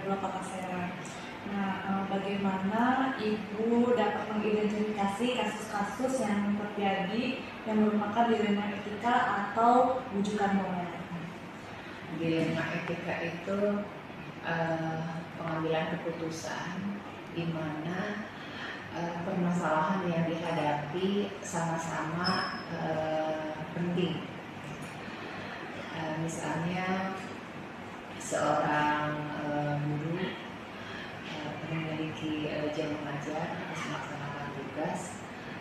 guru apakah Vera. Nah, bagaimana Ibu dapat mengidentifikasi kasus-kasus yang terjadi yang merupakan dilema etika atau rujukan moral? Dilema etika itu pengambilan keputusan di mana permasalahan yang dihadapi sama-sama penting. Misalnya seorang guru memiliki jam mengajar, harus melaksanakan tugas,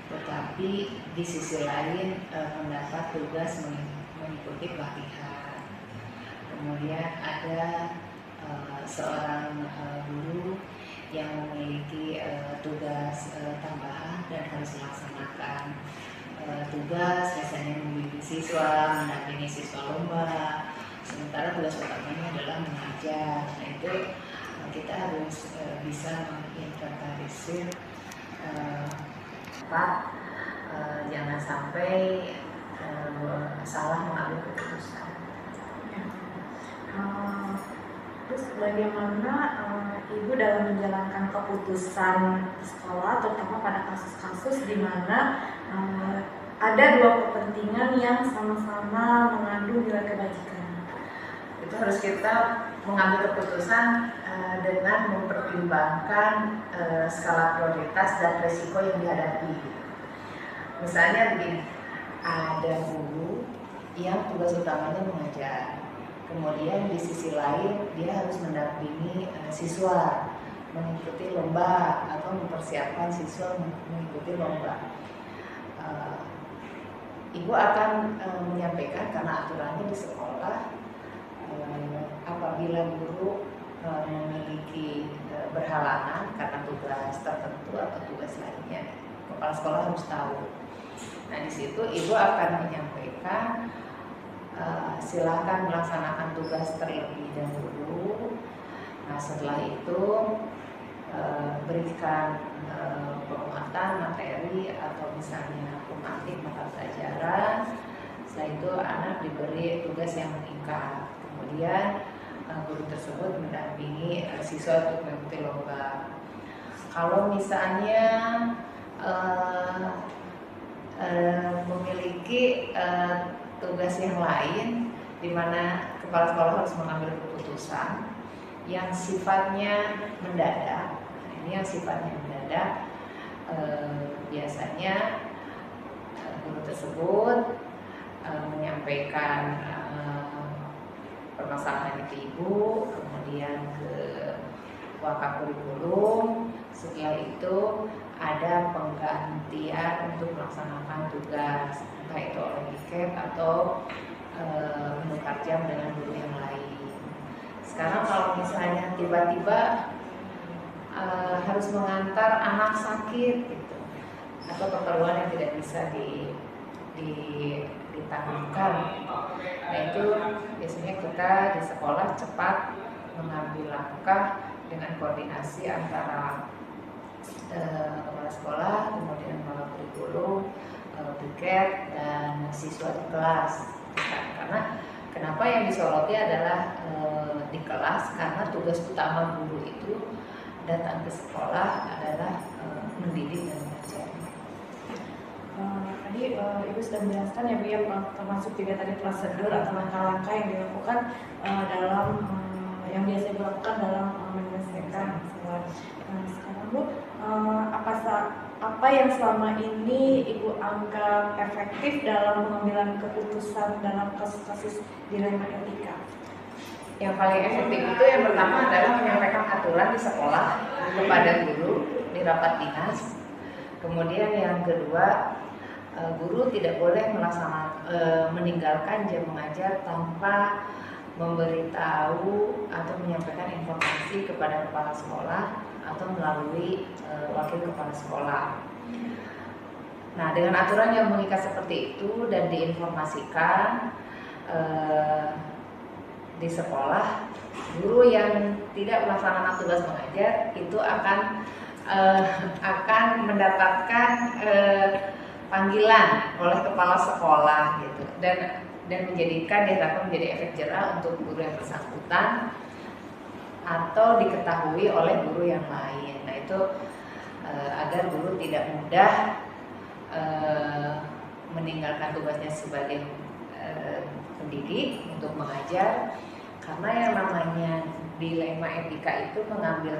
tetapi di sisi lain mendapat tugas mengikuti pelatihan. Kemudian ada seorang guru yang memiliki tugas tambahan dan harus melaksanakan tugas, misalnya membimbing siswa, mendampingi siswa lomba, sementara tugas utamanya adalah mengajar. Nah itu kita harus bisa menginventarisir jangan sampai salah mengambil keputusan. Terus bagaimana Ibu dalam menjalankan keputusan di sekolah, terutama pada kasus-kasus di mana ada dua kepentingan yang sama-sama mengandung nilai kebajikan? Itu harus kita mengambil keputusan dengan mempertimbangkan skala prioritas dan risiko yang dihadapi. Misalnya begini, ada guru yang tugas utamanya mengajar, kemudian di sisi lain dia harus mendampingi siswa mengikuti lomba atau mempersiapkan siswa mengikuti lomba. Ibu akan menyampaikan, karena aturannya di sekolah apabila guru memiliki berhalangan karena tugas tertentu atau tugas lainnya, kepala sekolah harus tahu. Nah di situ ibu akan menyampaikan silakan melaksanakan tugas terlebih dahulu. Nah setelah itu berikan penguatan materi atau misalnya pematik mata pelajaran. Setelah itu anak diberi tugas yang mengikat. Kemudian guru tersebut mendampingi siswa untuk mengikuti lomba. Kalau misalnya memiliki tugas yang lain di mana kepala sekolah harus mengambil keputusan yang sifatnya mendadak. Ini yang sifatnya mendadak biasanya guru tersebut menyampaikan permasalahan ke ibu, kemudian ke wakaf kurikulum. Setelah itu ada penggantian untuk melaksanakan tugas, entah itu oleh piket atau menukar jam dengan guru yang lain. Sekarang kalau misalnya tiba-tiba harus mengantar anak sakit gitu, atau keperluan yang tidak bisa ditangguhkan, nah itu biasanya kita di sekolah cepat mengambil langkah dengan koordinasi antara kepala sekolah, kemudian kepala kurikulum, piket, dan siswa di kelas. Karena kenapa yang disoroti adalah di kelas, karena tugas utama guru itu datang ke sekolah adalah mendidik dan mengajar. Tadi Ibu sudah menjelaskan ya Bu, yang termasuk juga tadi prosedur atau langkah-langkah yang dilakukan dalam yang biasa dilakukan dalam menyelesaikan masalah. Sekarang Bu, apa yang selama ini Ibu anggap efektif dalam pengambilan keputusan dalam kasus-kasus dilema etika? Yang paling efektif itu yang pertama adalah menyampaikan aturan di sekolah kepada guru di rapat dinas. Kemudian yang kedua, guru tidak boleh meninggalkan jam mengajar tanpa memberitahu atau menyampaikan informasi kepada kepala sekolah atau melalui wakil kepala sekolah. Nah, dengan aturan yang mengikat seperti itu dan diinformasikan di sekolah, guru yang tidak melaksanakan tugas mengajar itu akan mendapatkan panggilan oleh kepala sekolah gitu, dan diharapkan menjadi efek jerah untuk guru yang bersangkutan atau diketahui oleh guru yang lain. Nah itu agar guru tidak mudah meninggalkan tugasnya sebagai pendidik untuk mengajar, karena yang namanya dilema etika itu mengambil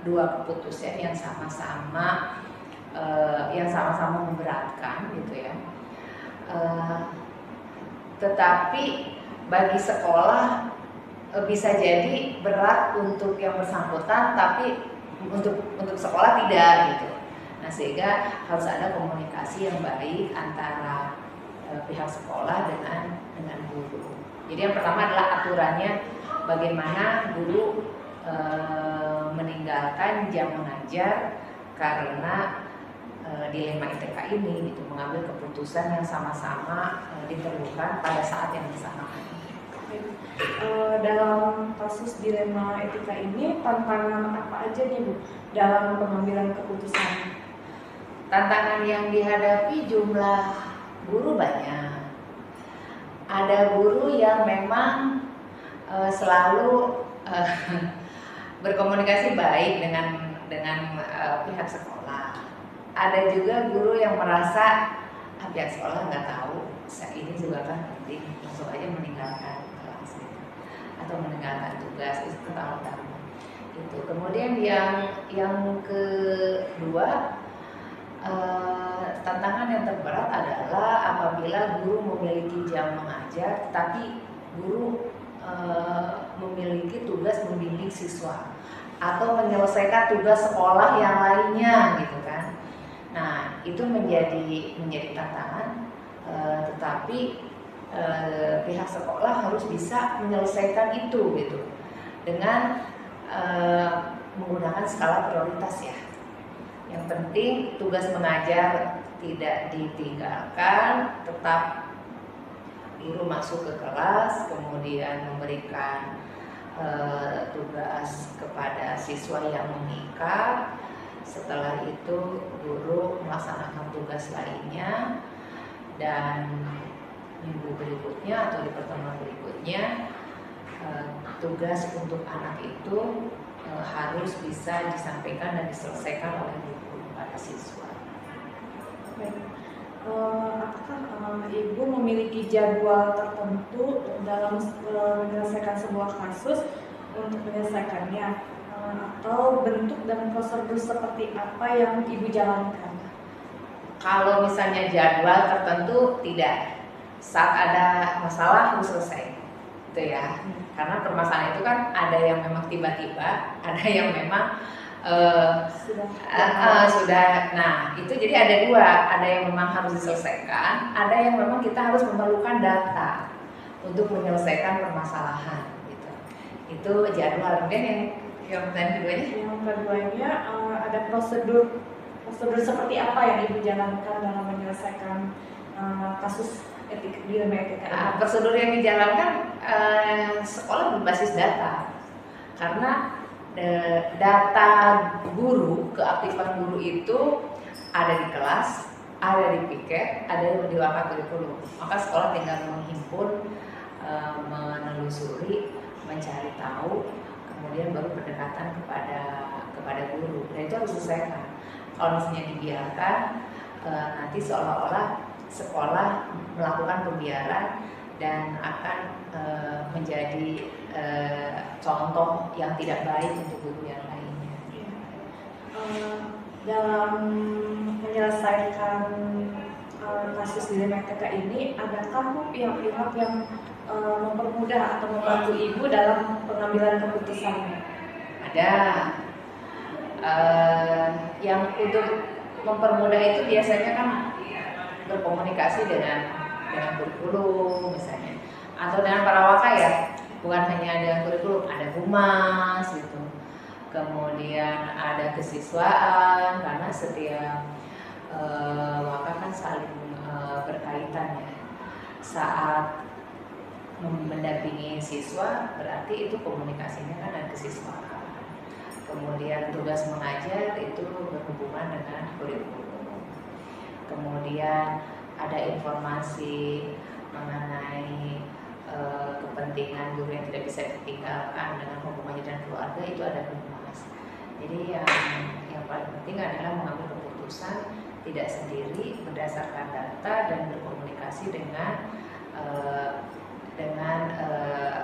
dua keputusan yang sama-sama memberatkan gitu ya. Tetapi bagi sekolah bisa jadi berat untuk yang bersangkutan, tapi untuk sekolah tidak gitu. Nah sehingga harus ada komunikasi yang baik antara pihak sekolah dengan guru. Jadi yang pertama adalah aturannya, bagaimana guru meninggalkan jam mengajar karena dilema ITK ini gitu, mengambil keputusan yang sama-sama diperlukan pada saat yang bersamaan. Dalam kasus dilema etika ini tantangan apa aja nih Bu dalam pengambilan keputusan? Tantangan yang dihadapi jumlah guru banyak. Ada guru yang memang selalu berkomunikasi baik dengan pihak sekolah. Ada juga guru yang merasa pihak sekolah nggak tahu, ini juga kan penting, langsung aja meninggalkan kelas gitu, atau meninggalkan tugas itu tahu-tahu. Itu. Kemudian yang kedua, tantangan yang terberat adalah apabila guru memiliki jam mengajar, tapi guru memiliki tugas membimbing siswa atau menyelesaikan tugas sekolah yang lainnya gitu kan. Nah itu menjadi tantangan, tetapi pihak sekolah harus bisa menyelesaikan itu gitu dengan menggunakan skala prioritas ya. Yang penting tugas mengajar tidak ditinggalkan, tetap guru masuk ke kelas, kemudian memberikan tugas kepada siswa yang mengikat. Setelah itu guru melaksanakan tugas lainnya, dan minggu berikutnya atau di pertemuan berikutnya tugas untuk anak itu harus bisa disampaikan dan diselesaikan oleh guru pada siswa. Baik. Apakah Ibu memiliki jadwal tertentu dalam menyelesaikan sebuah kasus untuk menyelesaikannya, atau bentuk dan prosedur seperti apa yang Ibu jalankan? Kalau misalnya jadwal tertentu tidak, saat ada masalah harus selesai, gitu ya. Karena permasalahan itu kan ada yang memang tiba-tiba, ada yang memang sudah. Nah itu jadi ada dua, ada yang memang harus diselesaikan, ada yang memang kita harus memerlukan data untuk menyelesaikan permasalahan gitu. Itu jadwal. Kemudian yang keduanya? Yang keduanya ada prosedur seperti apa yang Ibu jalankan dalam menyelesaikan kasus dilema etika? Prosedur yang dijalankan sekolah berbasis data, karena data guru, keaktifan guru itu ada di kelas, ada di piket, ada di wakaf kurikulum. Maka sekolah tinggal menghimpun, menelusuri, mencari tahu, kemudian baru pendekatan kepada guru. Dan itu harus diselesaikan. Kalau misalnya dibiarkan, nanti seolah-olah sekolah melakukan pembiaran dan akan menjadi contoh yang tidak baik untuk guru yang lainnya. Dalam menyelesaikan kasus dilema etika ini, adakah pihak-pihak yang mempermudah atau membantu Ibu dalam pengambilan keputusannya? Ada. Yang untuk mempermudah itu biasanya kan berkomunikasi dengan kurikulum misalnya, atau dengan para waka ya, bukan hanya dengan kurikulum, ada humas gitu, kemudian ada kesiswaan, karena setiap waka kan saling berkaitan ya. Saat mendampingi siswa berarti itu komunikasinya kan dengan kesiswaan. Kemudian tugas mengajar itu berhubungan dengan kurikulum. Kemudian ada informasi mengenai kepentingan guru yang tidak bisa ditinggalkan dengan hubungannya dan keluarga itu ada humas. Jadi yang paling penting adalah mengambil keputusan tidak sendiri berdasarkan data dan berkomunikasi dengan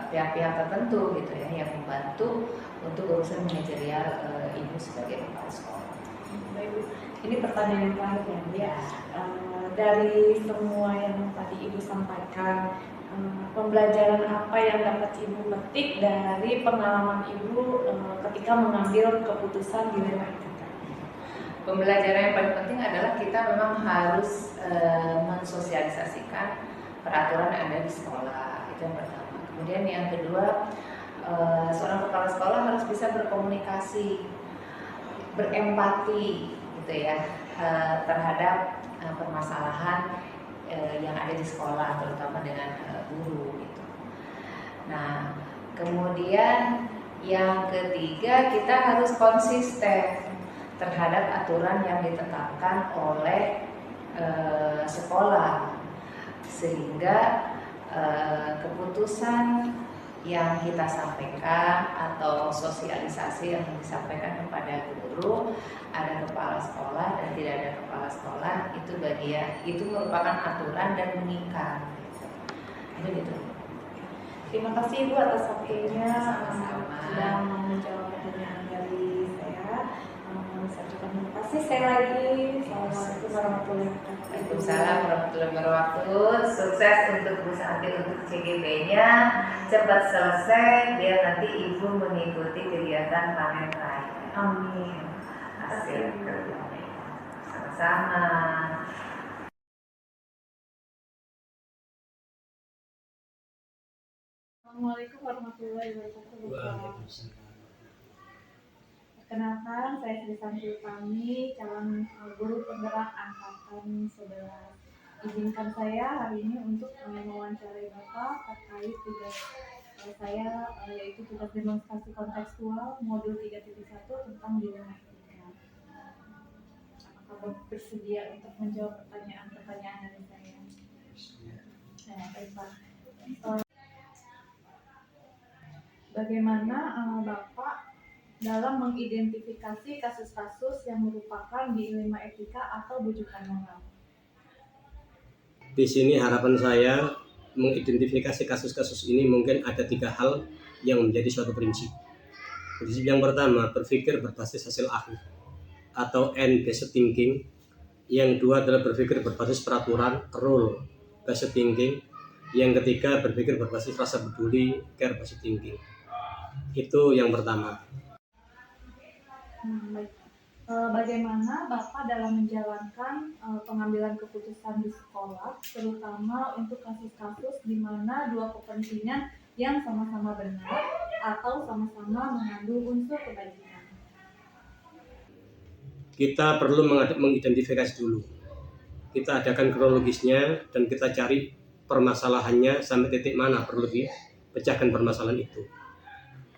pihak-pihak tertentu gitu ya yang membantu untuk urusan manajerial ibu sebagai kepala sekolah. Baik, Bu. Ini pertanyaan yang terakhir ya, Bu, ya. Dari semua yang tadi Ibu sampaikan, pembelajaran apa yang dapat Ibu petik dari pengalaman Ibu ketika mengambil keputusan dilema etika? Pembelajaran yang paling penting adalah kita memang harus mensosialisasikan peraturan yang ada di sekolah, itu yang pertama. Kemudian yang kedua, seorang kepala sekolah harus bisa berkomunikasi, berempati gitu ya terhadap permasalahan yang ada di sekolah, terutama dengan guru gitu. Nah, kemudian yang ketiga, kita harus konsisten terhadap aturan yang ditetapkan oleh sekolah, sehingga keputusan yang kita sampaikan atau sosialisasi yang disampaikan kepada guru, ada kepala sekolah dan tidak ada kepala sekolah, itu merupakan aturan dan mengikat. Itu. Terima kasih Ibu atas waktunya Sama-sama. sudah menjawab pertanyaan dari saya. Saya ucapkan terima kasih sekali lagi. Assalamualaikum warahmatullahi wabarakatuh. Waalaikumsalam warahmatullahi wabarakatuh. Sukses untuk Bu Santi untuk CGP-nya, cepat selesai biar nanti Ibu mengikuti kegiatan panen raya. Amin. Hasil kerjanya. Sama-sama. Assalamualaikum warahmatullahi wabarakatuh. Perkenalkan, saya Sri Santi Utami, calon guru penggerak angkatan 11. Izinkan saya hari ini untuk mewawancarai Bapak terkait tugas saya, yaitu tugas demonstrasi kontekstual modul 3.1 tentang dilema etika. Apakah Bapak bersedia untuk menjawab pertanyaan-pertanyaan dari saya? Nah, baik Pak. Bagaimana Bapak dalam mengidentifikasi kasus-kasus yang merupakan dilema etika atau bujukan moral? Di sini harapan saya mengidentifikasi kasus-kasus ini mungkin ada 3 hal yang menjadi suatu prinsip. Prinsip yang pertama, berpikir berbasis hasil akhir atau end-based thinking. Yang kedua adalah berpikir berbasis peraturan, rule-based thinking. Yang ketiga, berpikir berbasis rasa peduli, care-based thinking. Itu yang pertama. Baik. Bagaimana Bapak dalam menjalankan pengambilan keputusan di sekolah, terutama untuk kasus-kasus di mana dua kepentingan yang sama-sama benar atau sama-sama mengandung unsur kebajikan? Kita perlu mengidentifikasi dulu. Kita adakan kronologisnya dan kita cari permasalahannya sampai titik mana perlu dipecahkan permasalahan itu.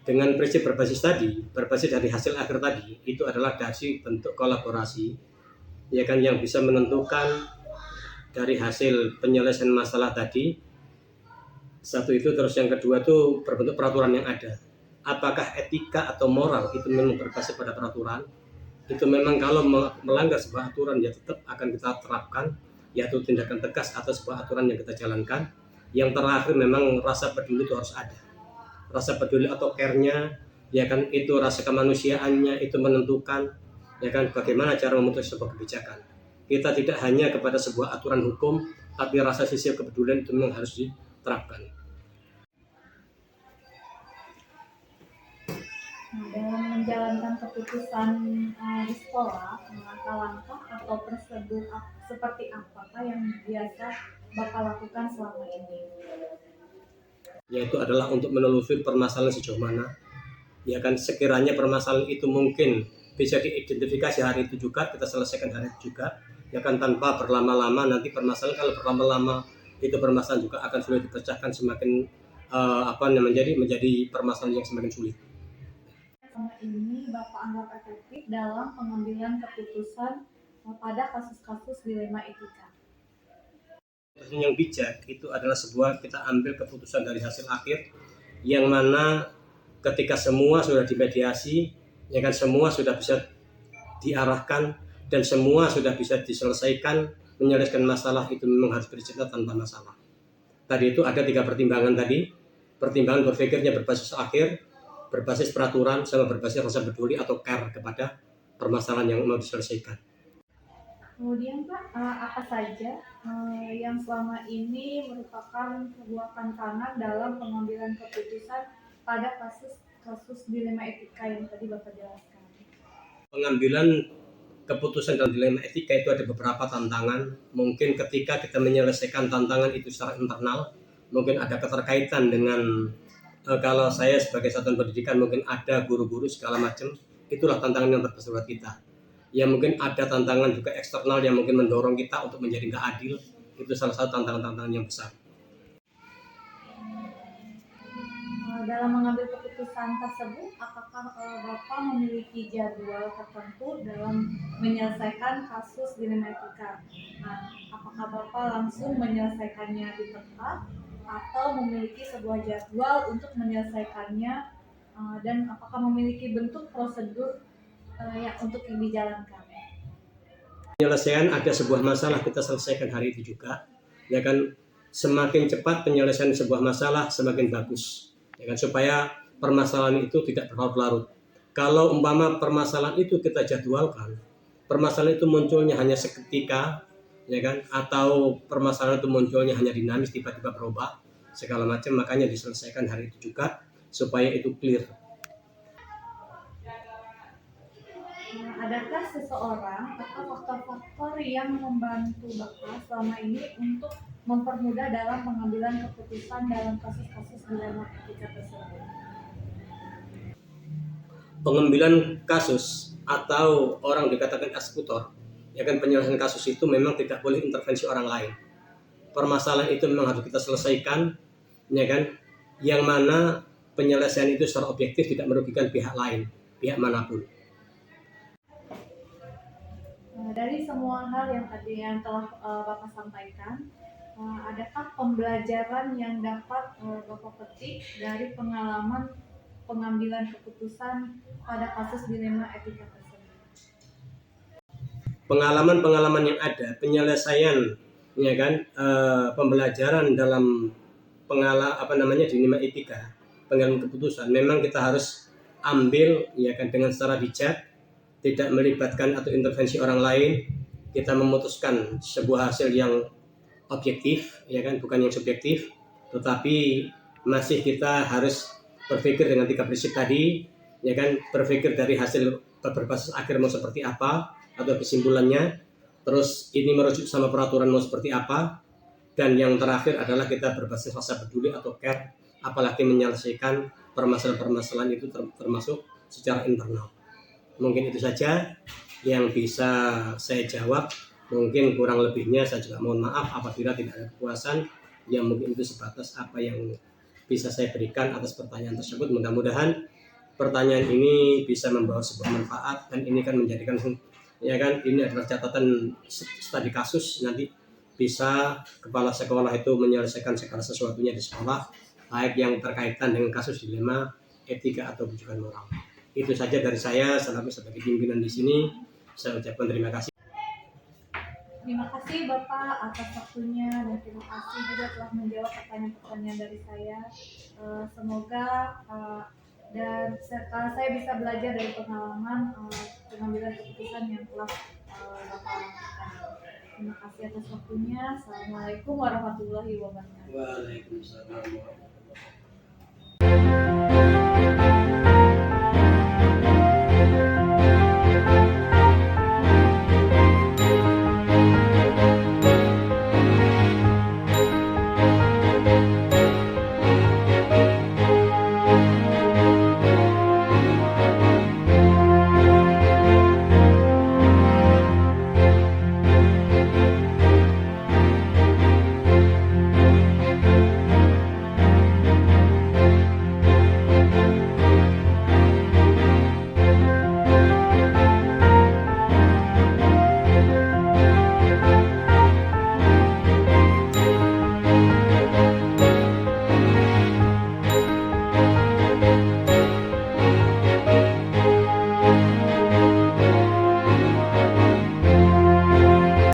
Dengan prinsip berbasis dari hasil akhir tadi, itu adalah dasi bentuk kolaborasi, ya kan, yang bisa menentukan dari hasil penyelesaian masalah tadi. Satu itu, terus yang kedua itu berbentuk peraturan yang ada. Apakah etika atau moral itu memang berbasis pada peraturan? Itu memang kalau melanggar sebuah aturan ya tetap akan kita terapkan, yaitu tindakan tegas atas sebuah aturan yang kita jalankan. Yang terakhir memang rasa peduli itu harus ada. Rasa peduli atau care-nya, ya kan, itu rasa kemanusiaannya itu menentukan, ya kan, bagaimana cara memutus sebuah kebijakan. Kita tidak hanya kepada sebuah aturan hukum, tapi rasa sisi kepedulian itu memang harus diterapkan. Nah, dalam menjalankan keputusan di sekolah, langkah-langkah atau prosedur seperti apakah yang biasa Bapak lakukan selama ini? Yaitu adalah untuk menelusuri permasalahan sejauh mana, ya kan, sekiranya permasalahan itu mungkin bisa diidentifikasi hari itu juga, kita selesaikan hari itu juga, ya kan, tanpa berlama-lama. Nanti permasalahan kalau berlama-lama itu permasalahan juga akan sulit dipecahkan, semakin menjadi permasalahan yang semakin sulit. Selama ini Bapak anggap efektif dalam pengambilan keputusan pada kasus-kasus dilema etika? Keputusan yang bijak itu adalah sebuah kita ambil keputusan dari hasil akhir yang mana ketika semua sudah dimediasi, ya kan, semua sudah bisa diarahkan dan semua sudah bisa diselesaikan, menyelesaikan masalah itu memang harus berjalan tanpa masalah. Tadi itu ada 3 pertimbangan tadi, pertimbangan berpikirnya berbasis akhir, berbasis peraturan, sama berbasis rasa peduli atau care kepada permasalahan yang mau diselesaikan. Kemudian Pak, apa saja yang selama ini merupakan sebuah tantangan dalam pengambilan keputusan pada kasus dilema etika yang tadi Bapak jelaskan? Pengambilan keputusan dalam dilema etika itu ada beberapa tantangan. Mungkin ketika kita menyelesaikan tantangan itu secara internal, mungkin ada keterkaitan dengan kalau saya sebagai satuan pendidikan mungkin ada guru-guru segala macam, itulah tantangan yang terbesar buat kita. Ya mungkin ada tantangan juga eksternal yang mungkin mendorong kita untuk menjadi nggak adil, itu salah satu tantangan-tantangan yang besar. Dalam mengambil keputusan tersebut, apakah Bapak memiliki jadwal tertentu dalam menyelesaikan kasus dilema etika? Nah, apakah Bapak langsung menyelesaikannya di tempat atau memiliki sebuah jadwal untuk menyelesaikannya, dan apakah memiliki bentuk prosedur yang untuk dijalankan? Penyelesaian ada sebuah masalah kita selesaikan hari itu juga, ya kan, semakin cepat penyelesaian sebuah masalah semakin bagus, ya kan, supaya permasalahan itu tidak berlarut-larut. Kalau umpama permasalahan itu kita jadwalkan, permasalahan itu munculnya hanya seketika, ya kan, atau permasalahan itu munculnya hanya dinamis, tiba-tiba berubah segala macam, makanya diselesaikan hari itu juga supaya itu clear. Adakah seseorang atau faktor-faktor yang membantu Bapak selama ini untuk mempermudah dalam pengambilan keputusan dalam kasus-kasus dilema etika tersebut? Pengambilan kasus atau orang dikatakan eksekutor, ya kan, penyelesaian kasus itu memang tidak boleh intervensi orang lain. Permasalahan itu memang harus kita selesaikan, ya kan, yang mana penyelesaian itu secara objektif tidak merugikan pihak lain, pihak manapun. Dari semua hal yang tadi yang telah Bapak sampaikan, adakah pembelajaran yang dapat Bapak petik dari pengalaman pengambilan keputusan pada kasus dilema etika tersebut? Pengalaman-pengalaman yang ada, penyelesaian, ya kan, pembelajaran dalam dilema etika, pengambilan keputusan, memang kita harus ambil, ya kan, dengan secara bijak, tidak melibatkan atau intervensi orang lain. Kita memutuskan sebuah hasil yang objektif, ya kan, bukan yang subjektif, tetapi masih kita harus berpikir dengan 3 prinsip tadi, ya kan, berpikir dari hasil berbasis akhir mau seperti apa atau kesimpulannya, terus ini merujuk sama peraturan mau seperti apa, dan yang terakhir adalah kita berbasis rasa peduli atau care, apalagi menyelesaikan permasalahan-permasalahan itu termasuk secara internal. Mungkin itu saja yang bisa saya jawab. Mungkin kurang lebihnya saya juga mohon maaf apabila tidak ada kepuasan. Yang mungkin itu sebatas apa yang bisa saya berikan atas pertanyaan tersebut. Mudah-mudahan pertanyaan ini bisa membawa sebuah manfaat, dan ini kan menjadikan, ya kan, ini adalah catatan studi kasus, nanti bisa kepala sekolah itu menyelesaikan segala sesuatunya di sekolah, baik yang berkaitan dengan kasus dilema etika atau rujukan moral. Itu saja dari saya selaku sebagai pimpinan di sini. Saya ucapkan terima kasih. Terima kasih Bapak atas waktunya, dan terima kasih juga telah menjawab pertanyaan-pertanyaan dari saya. Semoga dan saya bisa belajar dari pengalaman pengambilan keputusan yang telah Bapak lakukan. Terima kasih atas waktunya. Assalamualaikum warahmatullahi wabarakatuh. Waalaikumsalam warahmatullahi wabarakatuh.